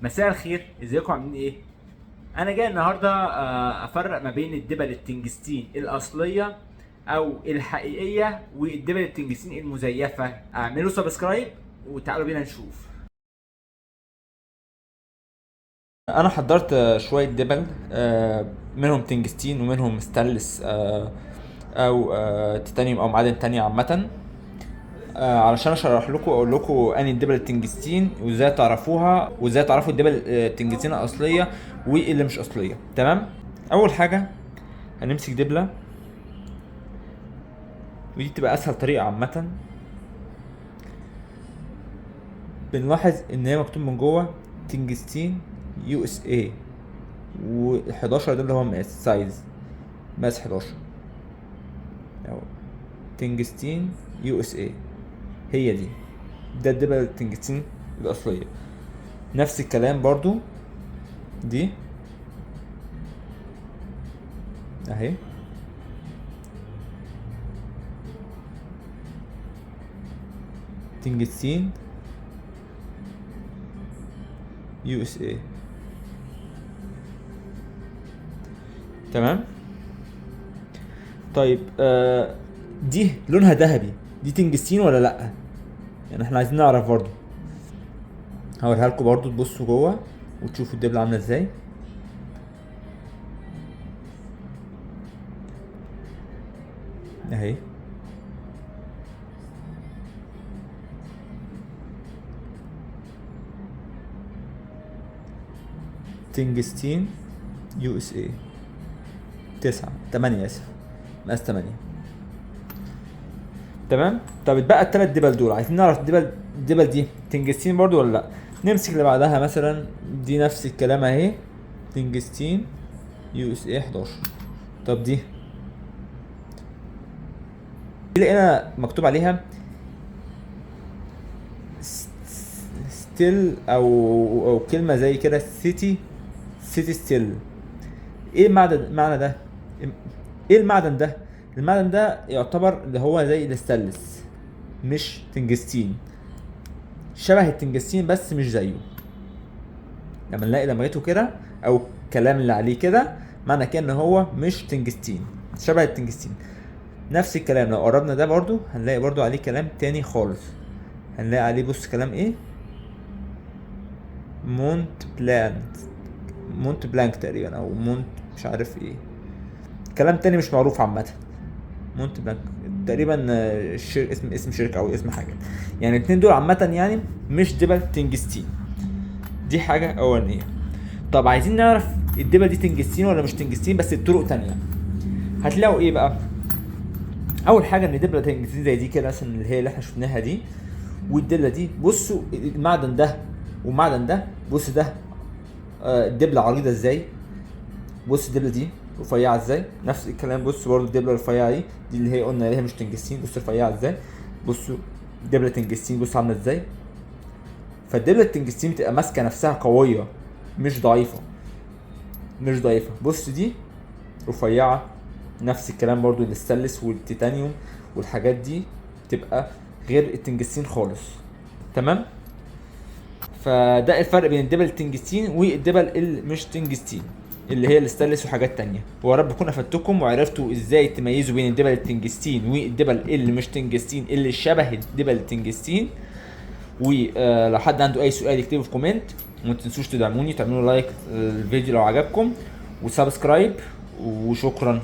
مساء الخير، ازيكم عاملين ايه؟ انا جاي النهارده افرق ما بين الدبل التنجستين الاصليه او الحقيقيه والدبل التنجستين المزيفه. اعملوا سبسكرايب وتعالوا بينا نشوف. انا حضرت شويه دبل، منهم تنجستين ومنهم ستانلس، او تيتانيوم او معادن تانية عامه، علشان اشرح لكم اقول لكم اني الدبل التنجستين وازاي تعرفوها وازاي تعرفوا الدبل التنجستين الاصليه واللي مش اصليه. تمام. اول حاجه هنمسك دبله، ودي تبقى اسهل طريقه عامه. بنلاحظ ان هي مكتوب من جوه تنجستين يو اس اي، و11 ده اللي هو مقاس سايز، مقاس 11 اهو. تنجستين يو اس اي هي دي، ده الدبل التنجستين الاصليه. نفس الكلام برضو دي اهي، تنجستين يو اس اي. تمام. طيب دي لونها ذهبي، دي تنجستين ولا لا؟ يعني احنا عايزين نعرف برضو. هوريها لكم برضو، تبصوا جوه وتشوفوا الدبلة عامله ازاي اهي. تنجستين يو اس اي 8 اسف، مقاس 8. تمام. طب اتبقى التلات دبل دول، عايزين نعرف الدبل دي تنجستين برضو ولا لا. نمسك اللي بعدها مثلا، دي نفس الكلام اهي، تنجستين يو اس اي 11. طب دي لقينا مكتوب عليها ستيل او كلمه زي كده، سيتي ستيل. ايه المعنى ده؟ ايه المعدن ده؟ المعدن ده يعتبر اللي هو زي الاستانلس، مش تنجستين، شبه التنجستين بس مش زيه. لما نلاقي لميته كده او الكلام اللي عليه كده، معنى كده ان هو مش تنجستين، شبه التنجستين. نفس الكلام لو قربنا ده برضو هنلاقي برضو عليه كلام تاني خالص. هنلاقي عليه، بص كلام ايه، مونت بلانك تقريبا، او مونت مش عارف ايه، كلام تاني مش معروف عامة. مونت بلانك تقريبا، اسم شركة او اسم حاجة. يعني الاتنين دول عامة يعني مش دبل تنجستين. دي حاجة اولانية. طب عايزين نعرف الدبل دي تنجستين ولا مش تنجستين بس بطرق تانية. هتلاقوا ايه بقى؟ اول حاجة ان دبلة تنجستين زي دي كده مثلا، اللي هي اللي احنا شفناها دي، والدبلة دي بصوا المعدن ده والمعدن ده، بص ده الدبلة عريضة ازاي، بص الدبلة دي رفيعة ازاي. نفس الكلام بص برضه الدبلة الرفيعة دي اللي هي قلنا عليها مش تنجستين، بص رفيعة ازاي. بصوا دبلة تنجستين بص عاملة ازاي. فالدبلة التنجستين بتبقى ماسكة نفسها قوية، مش ضعيفة، مش ضعيفة. بص دي رفيعة. نفس الكلام برضو الاستانلس والتيتانيوم والحاجات دي تبقى غير التنجستين خالص. تمام. فده الفرق بين الدبل التنجستين والدبل اللي مش تنجستين، اللي هي الاستانلس وحاجات تانية. ورب اكون افدتكم وعرفتوا ازاي تميزوا بين الدبل التنجستين والدبل اللي مش تنجستين اللي شبه الدبل التنجستين. ولو حد عنده اي سؤال يكتبه في كومنت، وما تنسوش تدعموني، تعملوا لايك الفيديو لو عجبكم، وسبسكرايب. وشكرا.